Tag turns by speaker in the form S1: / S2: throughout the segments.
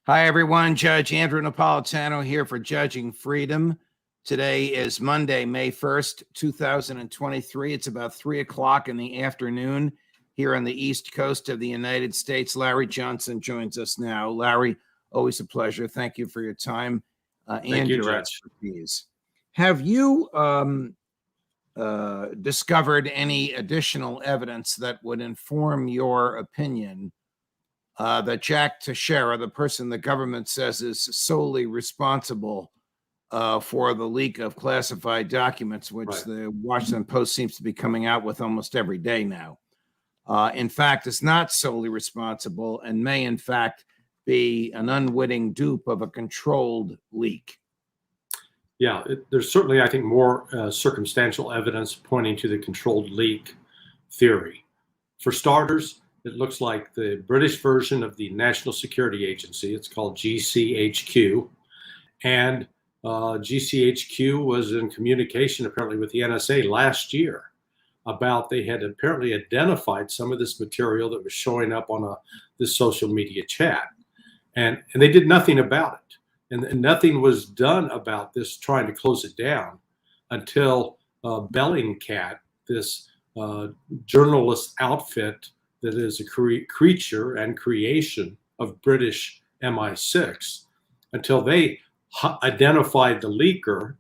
S1: Hi, everyone. Judge Andrew Napolitano here for Judging Freedom. Today is Monday, May 1st, 2023. It's about 3 o'clock in the afternoon here on the East Coast of the United States. Larry Johnson joins us now. Larry, always a pleasure. Thank you for your time and your expertise. Have you discovered any additional evidence that would inform your opinion that Jack Teixeira, the person the government says is solely responsible for the leak of classified documents, which the Washington Post seems to be coming out with almost every day now, in fact, is not solely responsible and may, in fact, be an unwitting dupe of a controlled leak?
S2: Yeah, there's certainly, I think, more circumstantial evidence pointing to the controlled leak theory. For starters, it looks like the British version of the National Security Agency. It's called GCHQ. And GCHQ was in communication apparently with the NSA last year about they had apparently identified some of this material that was showing up on this social media chat. And they did nothing about it. And nothing was done about this, trying to close it down until Bellingcat, this journalist outfit that is a creature and creation of British MI6, until they identified the leaker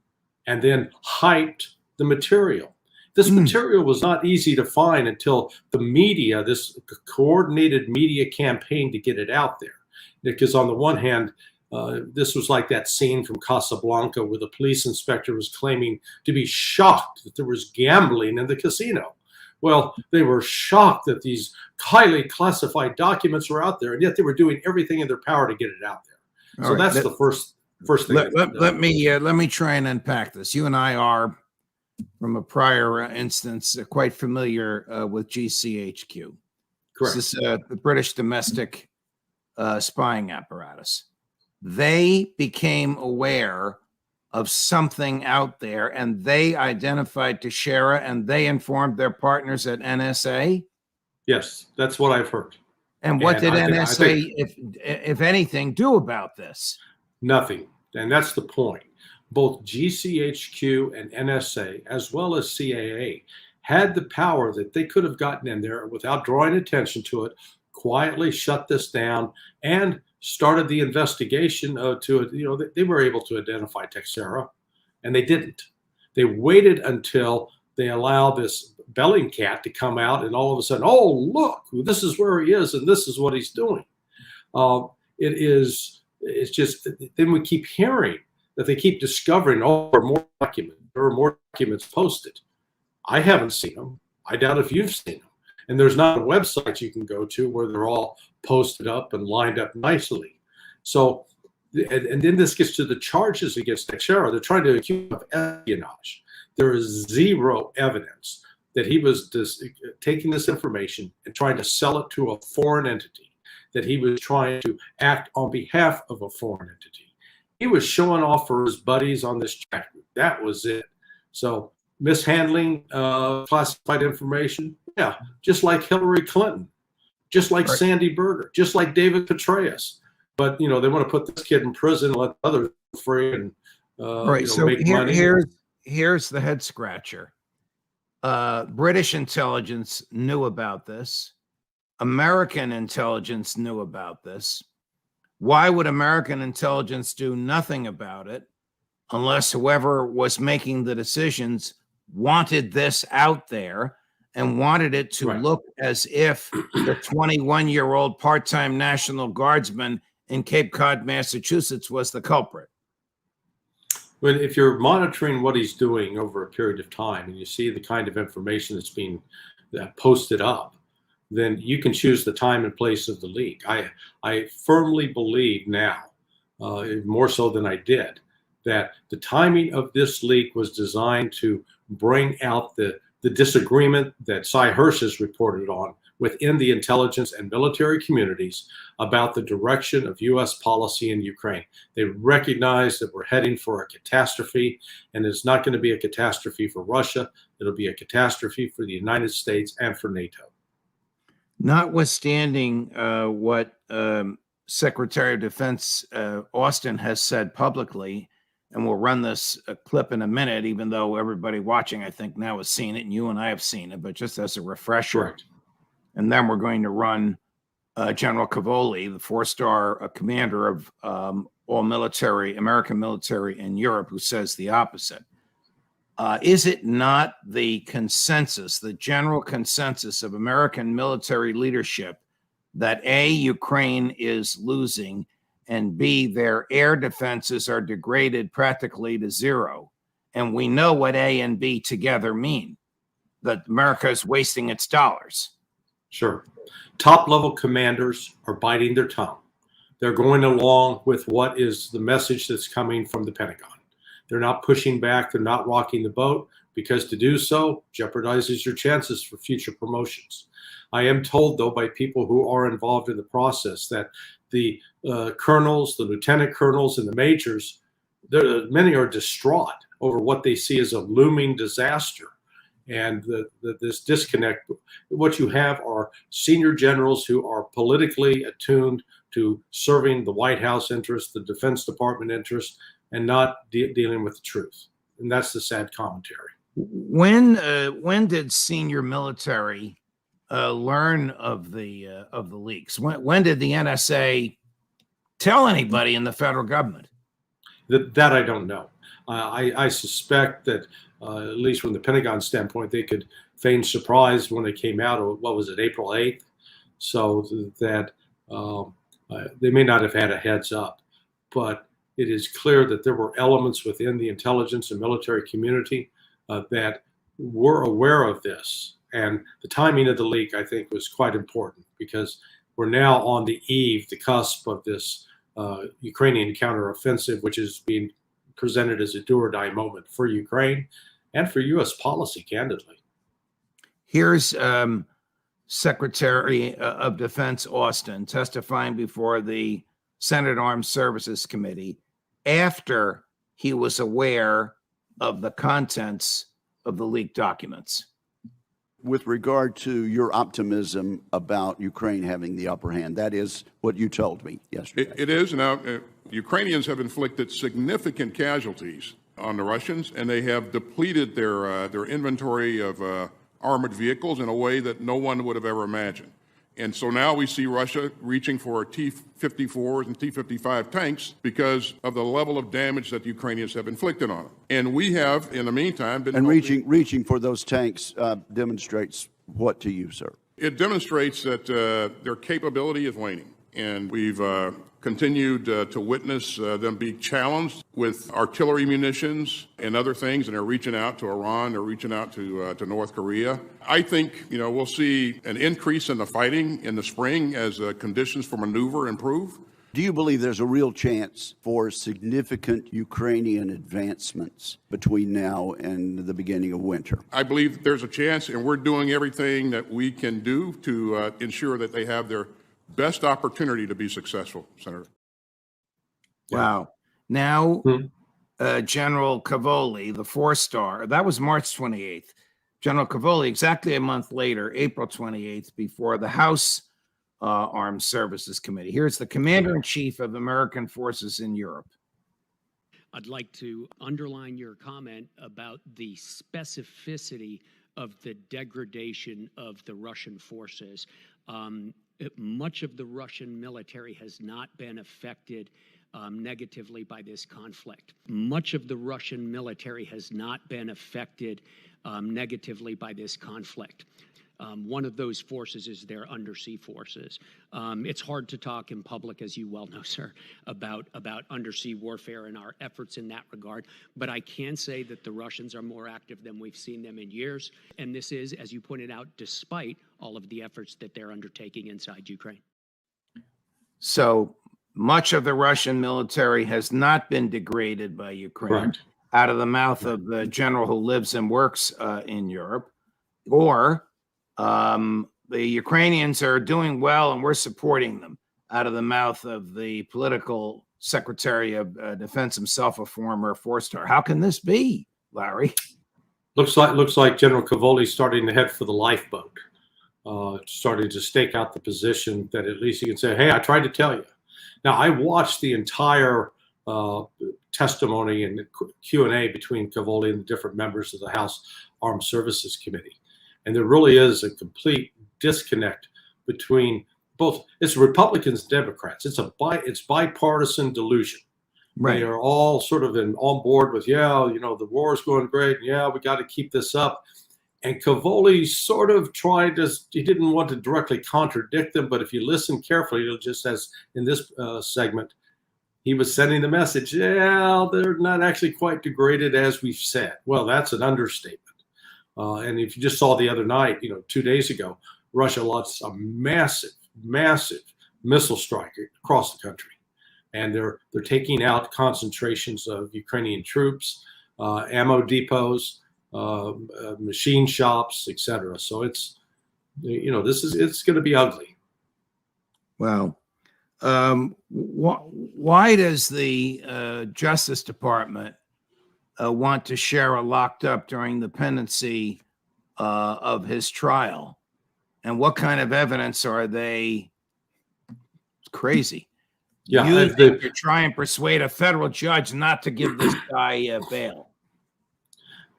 S2: and then hyped the material. This material was not easy to find until the media, this coordinated media campaign to get it out there. Because on the one hand, this was like that scene from Casablanca where the police inspector was claiming to be shocked that there was gambling in the casino. Well, they were shocked that these highly classified documents were out there, and yet they were doing everything in their power to get it out there. So that's the first thing.
S1: Let me try and unpack this. You and I are, from a prior instance, quite familiar with GCHQ.
S2: Correct.
S1: This is the British domestic spying apparatus. They became aware of something out there, and they identified Teixeira, and they informed their partners at NSA?
S2: Yes, that's what I've heard.
S1: And what did NSA, if anything, do about this?
S2: Nothing. And that's the point. Both GCHQ and NSA, as well as CAA, had the power that they could have gotten in there without drawing attention to it, quietly shut this down, and started the investigation they were able to identify Teixeira, and they didn't. They waited until they allowed this Bellingcat to come out, and all of a sudden, oh, look, this is where he is, and this is what he's doing. It's just, then we keep hearing that they keep discovering, oh, there are more documents posted. I haven't seen them. I doubt if you've seen them. And there's not a website you can go to where they're all posted up and lined up nicely. So, and then this gets to the charges against Teixeira. They're trying to accuse him of espionage. There is zero evidence that he was taking this information and trying to sell it to a foreign entity, that he was trying to act on behalf of a foreign entity. He was showing off for his buddies on this chat group. That was it. So, mishandling classified information, yeah, just like Hillary Clinton, just like Sandy Berger, just like David Petraeus. But, they want to put this kid in prison and let others free and make money.
S1: Here's the head scratcher. British intelligence knew about this. American intelligence knew about this. Why would American intelligence do nothing about it unless whoever was making the decisions wanted this out there and wanted it to look as if the 21-year-old part-time National Guardsman in Cape Cod, Massachusetts was the culprit?
S2: But if you're monitoring what he's doing over a period of time and you see the kind of information that's being posted up, then you can choose the time and place of the leak. I firmly believe now, more so than I did, that the timing of this leak was designed to bring out the disagreement that Cy Hirsch has reported on within the intelligence and military communities about the direction of U.S. policy in Ukraine. They recognize that we're heading for a catastrophe, and it's not going to be a catastrophe for Russia. It'll be a catastrophe for the United States and for NATO.
S1: Notwithstanding what Secretary of Defense Austin has said publicly, and we'll run this clip in a minute, even though everybody watching, I think, now has seen it, and you and I have seen it, but just as a refresher.
S2: Correct.
S1: And then we're going to run General Cavoli, the four-star commander of all military, American military in Europe, who says the opposite. Is it not the consensus, the general consensus of American military leadership that A, Ukraine is losing, and B, their air defenses are degraded practically to zero? And we know what A and B together mean, that America is wasting its dollars.
S2: Sure. Top level commanders are biting their tongue. They're going along with what is the message that's coming from the Pentagon. They're not pushing back. They're not rocking the boat, because to do so jeopardizes your chances for future promotions. I am told, though, by people who are involved in the process that the colonels, the lieutenant colonels, and the majors, many are distraught over what they see as a looming disaster. And this disconnect, what you have are senior generals who are politically attuned to serving the White House interest, the Defense Department interest, and not dealing with the truth. And that's the sad commentary.
S1: When did senior military learn of the leaks? When did the NSA tell anybody in the federal government?
S2: That I don't know. I suspect that at least from the Pentagon standpoint, they could feign surprise when it came out. What was it, April 8th? So that they may not have had a heads up, but it is clear that there were elements within the intelligence and military community that were aware of this. And the timing of the leak, I think, was quite important, because we're now on the eve, the cusp of this Ukrainian counteroffensive, which is being presented as a do or die moment for Ukraine and for U.S. policy, candidly.
S1: Here's Secretary of Defense Austin testifying before the Senate Armed Services Committee after he was aware of the contents of the leaked documents.
S3: With regard to your optimism about Ukraine having the upper hand, that is what you told me yesterday.
S4: It is. Now, Ukrainians have inflicted significant casualties on the Russians, and they have depleted their inventory of armored vehicles in a way that no one would have ever imagined. And so now we see Russia reaching for T-54s and T-55 tanks because of the level of damage that the Ukrainians have inflicted on them. And we have, in the meantime, been...
S3: And reaching for those tanks demonstrates what to you, sir?
S4: It demonstrates that their capability is waning. And we've continued to witness them be challenged with artillery munitions and other things, and they're reaching out to Iran, they're reaching out to North Korea. I think, we'll see an increase in the fighting in the spring as conditions for maneuver improve.
S3: Do you believe there's a real chance for significant Ukrainian advancements between now and the beginning of winter?
S4: I believe there's a chance, and we're doing everything that we can do to ensure that they have their best opportunity to be successful, Senator.
S1: Wow. Now, General Cavoli, the four-star, that was March 28th. General Cavoli, exactly a month later, April 28th, before the House Armed Services Committee. Here's the Commander-in-Chief of American Forces in Europe.
S5: I'd like to underline your comment about the specificity of the degradation of the Russian forces. Much of the Russian military has not been affected negatively by this conflict. Much of the Russian military has not been affected negatively by this conflict. One of those forces is their undersea forces. It's hard to talk in public, as you well know, sir, about undersea warfare and our efforts in that regard. But I can say that the Russians are more active than we've seen them in years. And this is, as you pointed out, despite all of the efforts that they're undertaking inside Ukraine.
S1: So much of the Russian military has not been degraded by Ukraine.
S2: Correct.
S1: Out of the mouth of the general who lives and works in Europe, or the Ukrainians are doing well and we're supporting them, out of the mouth of the political secretary of defense himself, a former four-star. How can this be, Larry?
S2: Looks like General Cavoli starting to head for the lifeboat, starting to stake out the position that at least he can say, hey, I tried to tell you. Now, I watched the entire testimony and Q&A between Cavoli and the different members of the House Armed Services Committee. And there really is a complete disconnect between both. It's Republicans and Democrats. It's bipartisan delusion.
S1: Right.
S2: They are all sort of on board with, yeah, you know, the war is going great. Yeah, we got to keep this up. And Cavoli sort of he didn't want to directly contradict them, but if you listen carefully, you'll just, as in this segment, he was sending the message, yeah, they're not actually quite degraded as we've said. Well, that's an understatement. And if you just saw the other night, 2 days ago, Russia launched a massive, massive missile strike across the country. And they're taking out concentrations of Ukrainian troops, ammo depots, machine shops, etc. So it's going to be ugly.
S1: Well, why does the Justice Department want to Shara locked up during the pendency of his trial? And what kind of evidence are they? It's crazy.
S2: Yeah,
S1: you think to try and persuade a federal judge not to give this guy bail?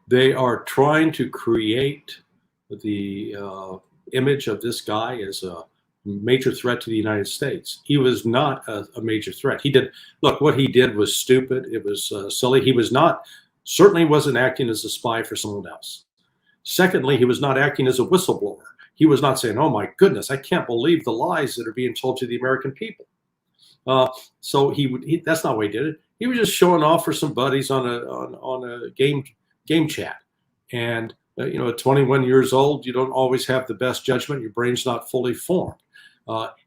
S2: They are trying to create the image of this guy as a major threat to the United States. He was not a major threat. What he did was stupid. It was silly. He was certainly wasn't acting as a spy for someone else. Secondly, he was not acting as a whistleblower. He was not saying, oh my goodness, I can't believe the lies that are being told to the American people. So that's not why he did it. He was just showing off for some buddies on a game chat. And at 21 years old, you don't always have the best judgment. Your brain's not fully formed.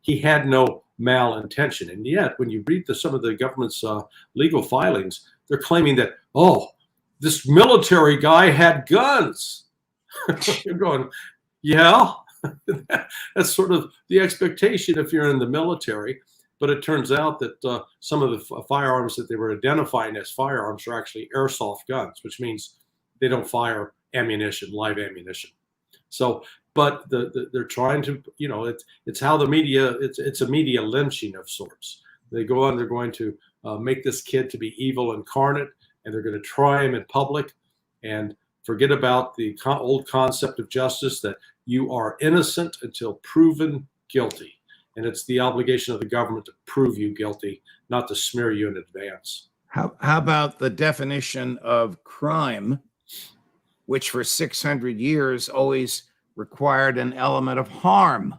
S2: He had no malintention. And yet, when you read some of the government's legal filings, they're claiming that, this military guy had guns. You're going, yeah, that's sort of the expectation if you're in the military. But it turns out that some of the firearms that they were identifying as firearms are actually airsoft guns, which means they don't fire ammunition, live ammunition. So, but they're trying to, it's how the media, it's a media lynching of sorts. They go on, they're going to make this kid to be evil incarnate, and they're going to try him in public and forget about the old concept of justice that you are innocent until proven guilty. And it's the obligation of the government to prove you guilty, not to smear you in advance.
S1: How about the definition of crime, which for 600 years always required an element of harm?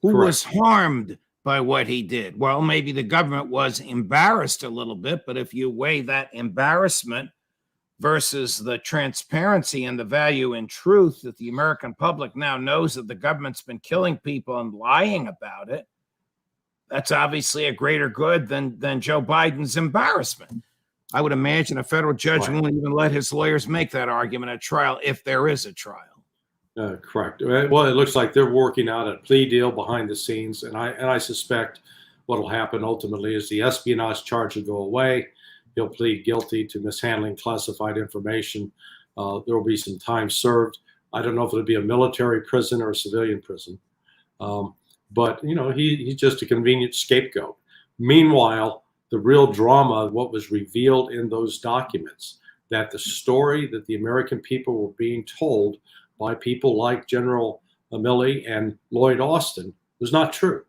S1: Who
S2: Correct.
S1: was harmed by what he did? Well, maybe the government was embarrassed a little bit, but if you weigh that embarrassment versus the transparency and the value in truth that the American public now knows that the government's been killing people and lying about it, that's obviously a greater good than Joe Biden's embarrassment. I would imagine a federal judge won't even let his lawyers make that argument at trial if there is a trial.
S2: Correct. Well, it looks like they're working out a plea deal behind the scenes, and I suspect what will happen ultimately is the espionage charge will go away. He'll plead guilty to mishandling classified information. There will be some time served. I don't know if it'll be a military prison or a civilian prison, but he's just a convenient scapegoat. Meanwhile, the real drama, what was revealed in those documents, that the story that the American people were being told by people like General Milley and Lloyd Austin was not true,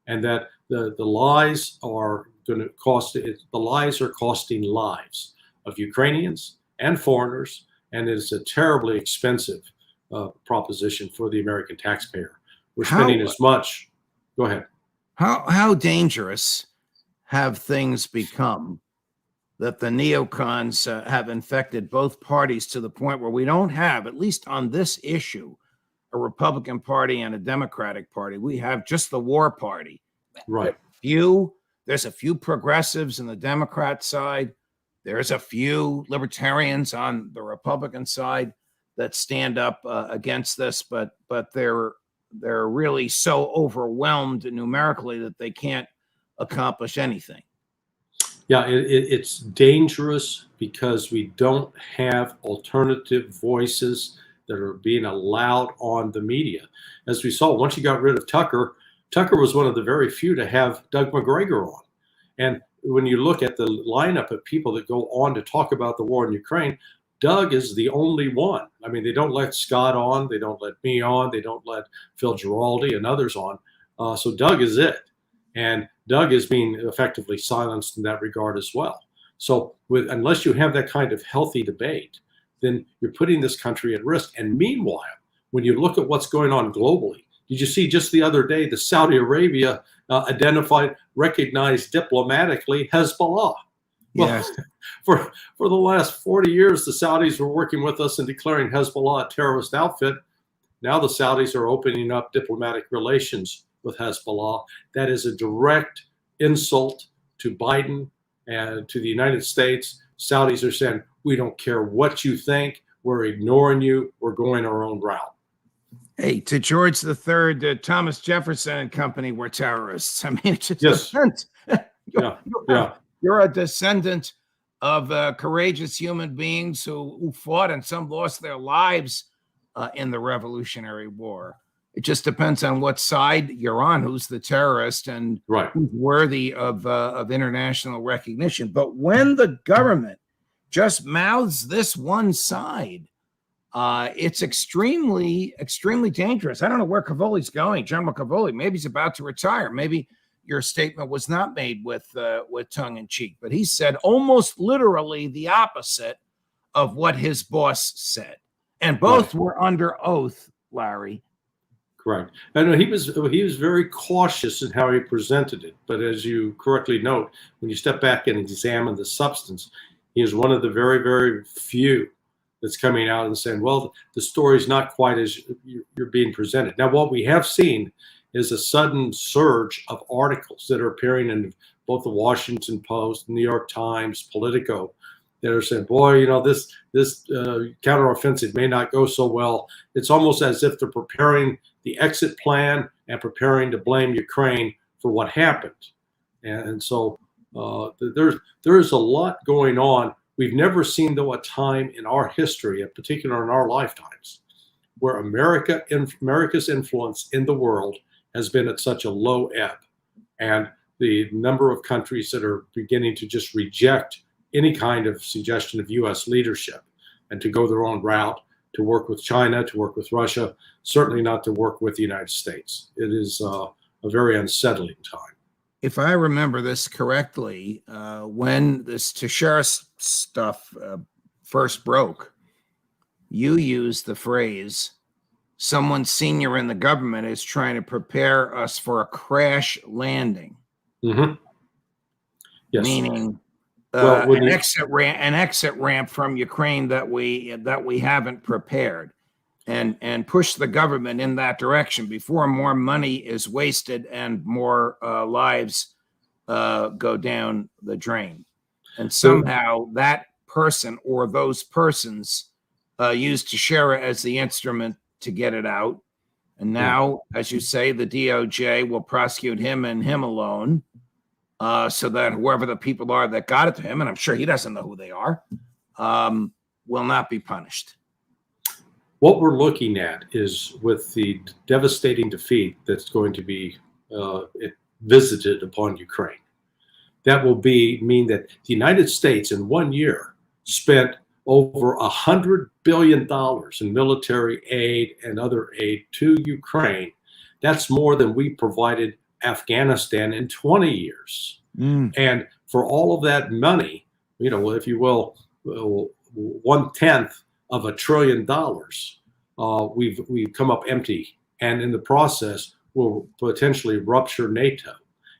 S2: and that the lies are going to costing lives of Ukrainians and foreigners, and it is a terribly expensive proposition for the American taxpayer. We're spending as much. Go ahead.
S1: How dangerous have things become that the neocons have infected both parties to the point where we don't have, at least on this issue, a Republican Party and a Democratic Party? We have just the war party.
S2: Right.
S1: There's a few progressives on the Democrat side. There's a few libertarians on the Republican side that stand up against this, but they're really so overwhelmed numerically that they can't accomplish anything.
S2: Yeah, it's dangerous because we don't have alternative voices that are being allowed on the media. As we saw, once you got rid of Tucker was one of the very few to have Doug McGregor on. And when you look at the lineup of people that go on to talk about the war in Ukraine, Doug is the only one. I mean, they don't let Scott on, they don't let me on, they don't let Phil Giraldi and others on. So Doug is it. And Doug is being effectively silenced in that regard as well. So unless you have that kind of healthy debate, then you're putting this country at risk. And meanwhile, when you look at what's going on globally, did you see just the other day, the Saudi Arabia recognized diplomatically Hezbollah?
S1: Yes.
S2: Well, for the last 40 years, the Saudis were working with us and declaring Hezbollah a terrorist outfit. Now the Saudis are opening up diplomatic relations with Hezbollah. That is a direct insult to Biden and to the United States. Saudis are saying, we don't care what you think. We're ignoring you. We're going our own route.
S1: Hey, to George III, Thomas Jefferson and company were terrorists. I mean, it's just
S2: Yes.
S1: You're a descendant of courageous human beings who fought and some lost their lives in the Revolutionary War. It just depends on what side you're on, who's the terrorist and
S2: Right.
S1: who's worthy of international recognition. But when the government just mouths this one side, it's extremely, extremely dangerous. I don't know where Cavoli's going. General Cavoli, maybe he's about to retire. Maybe your statement was not made with tongue in cheek, but he said almost literally the opposite of what his boss said. And both were under oath, Larry.
S2: Correct. And he was very cautious in how he presented it. But as you correctly note, when you step back and examine the substance, he is one of the very, very few that's coming out and saying, well, the story's not quite as you're being presented. Now, what we have seen is a sudden surge of articles that are appearing in both the Washington Post, New York Times, Politico, that are saying, boy, you know, this counteroffensive may not go so well. It's almost as if they're preparing the exit plan and preparing to blame Ukraine for what happened. And so there is a lot going on. We've never seen, though, a time in our history, in particular in our lifetimes, where America's influence in the world has been at such a low ebb. And the number of countries that are beginning to just reject any kind of suggestion of U.S. leadership and to go their own route, to work with China, to work with Russia, certainly not to work with the United States. It is a very unsettling time.
S1: If I remember this correctly, when this Teixeira stuff first broke, you used the phrase, someone senior in the government is trying to prepare us for a crash landing.
S2: Mm-hmm. Yes.
S1: Meaning
S2: Well,
S1: an exit ramp from Ukraine that we haven't prepared, and push the government in that direction before more money is wasted and more lives go down the drain. And somehow that person or those persons used Teixeira as the instrument to get it out. And now, as you say, the DOJ will prosecute him and him alone. So that whoever the people are that got it to him, and I'm sure he doesn't know who they are, will not be punished.
S2: What we're looking at is, with the devastating defeat that's going to be visited upon Ukraine, that will mean that the United States in 1 year spent over $100 billion in military aid and other aid to Ukraine. That's more than we provided Afghanistan in 20 years. And for all of that money, you know, if you will, 1/10 of $1 trillion, we've come up empty, and in the process will potentially rupture NATO.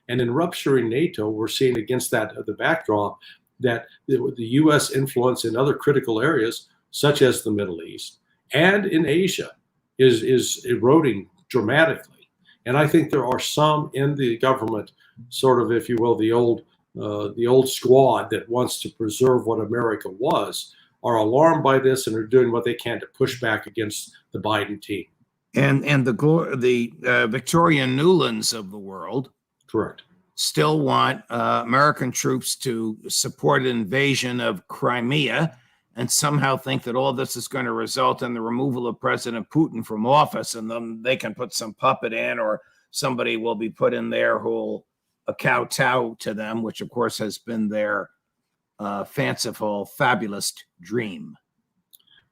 S2: And in rupturing NATO, we're seeing against that the backdrop that the U.S. influence in other critical areas, such as the Middle East and in Asia, is eroding dramatically. And I think there are some in the government, sort of, if you will, the old squad that wants to preserve what America was, are alarmed by this and are doing what they can to push back against the Biden team.
S1: And the Victoria Nulands of the world,
S2: correct,
S1: still want American troops to support an invasion of Crimea, and somehow think that all this is going to result in the removal of President Putin from office, and then they can put some puppet in, or somebody will be put in there who'll kowtow to them, which of course has been their fanciful, fabulous dream.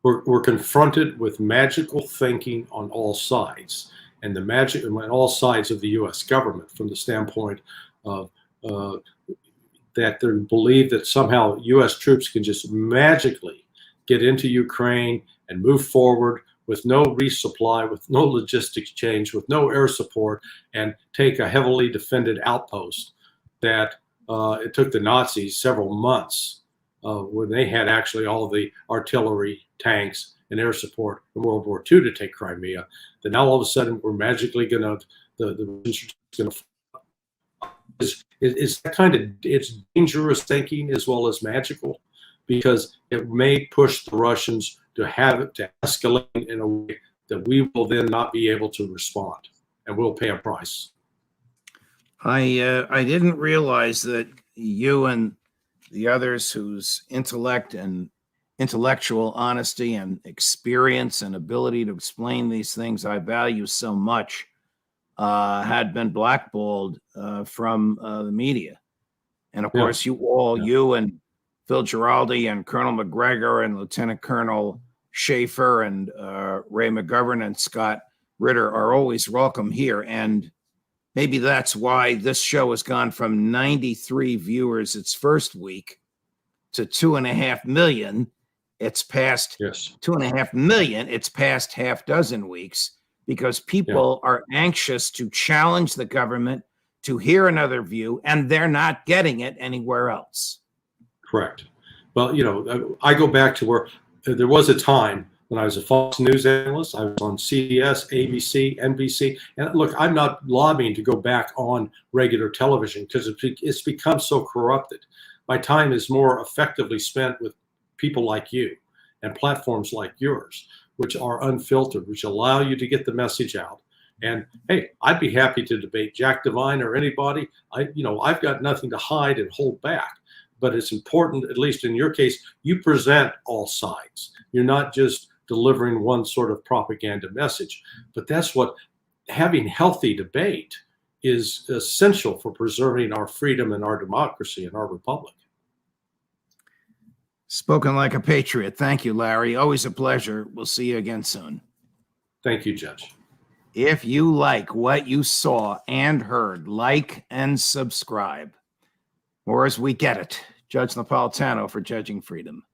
S2: We're confronted with magical thinking on all sides, and the magic on all sides of the U.S. government, from the standpoint of that they believe that somehow U.S. troops can just magically get into Ukraine and move forward with no resupply, with no logistics change, with no air support, and take a heavily defended outpost that it took the Nazis several months when they had actually all the artillery, tanks, and air support in World War II to take Crimea. That now all of a sudden we're magically going to, the Russians are going to. It's that kind of, it's dangerous thinking as well as magical, because it may push the Russians to have it to escalate in a way that we will then not be able to respond, and we'll pay a price.
S1: I didn't realize that you and the others whose intellect and intellectual honesty and experience and ability to explain these things I value so much had been blackballed from the media. And of course, you and Phil Giraldi and Colonel McGregor and Lieutenant Colonel Schaefer and Ray McGovern and Scott Ritter are always welcome here. And maybe that's why this show has gone from 93 viewers its first week to 2.5 million. It's past 2.5 million. It's past half dozen weeks, because people are anxious to challenge the government, to hear another view, and they're not getting it anywhere else.
S2: Correct. Well, you know, I go back to where there was a time when I was a Fox News analyst. I was on CBS, ABC, NBC. And look, I'm not lobbying to go back on regular television because it's become so corrupted. My time is more effectively spent with people like you and platforms like yours, which are unfiltered, which allow you to get the message out. And hey, I'd be happy to debate Jack Devine or anybody. I've got nothing to hide and hold back. But it's important, at least in your case, you present all sides. You're not just delivering one sort of propaganda message. But that's what having healthy debate is essential for preserving our freedom and our democracy and our republic.
S1: Spoken like a patriot. Thank you, Larry. Always a pleasure. We'll see you again soon.
S2: Thank you, Judge.
S1: If you like what you saw and heard, like and subscribe. Or as we get it, Judge Napolitano for Judging Freedom.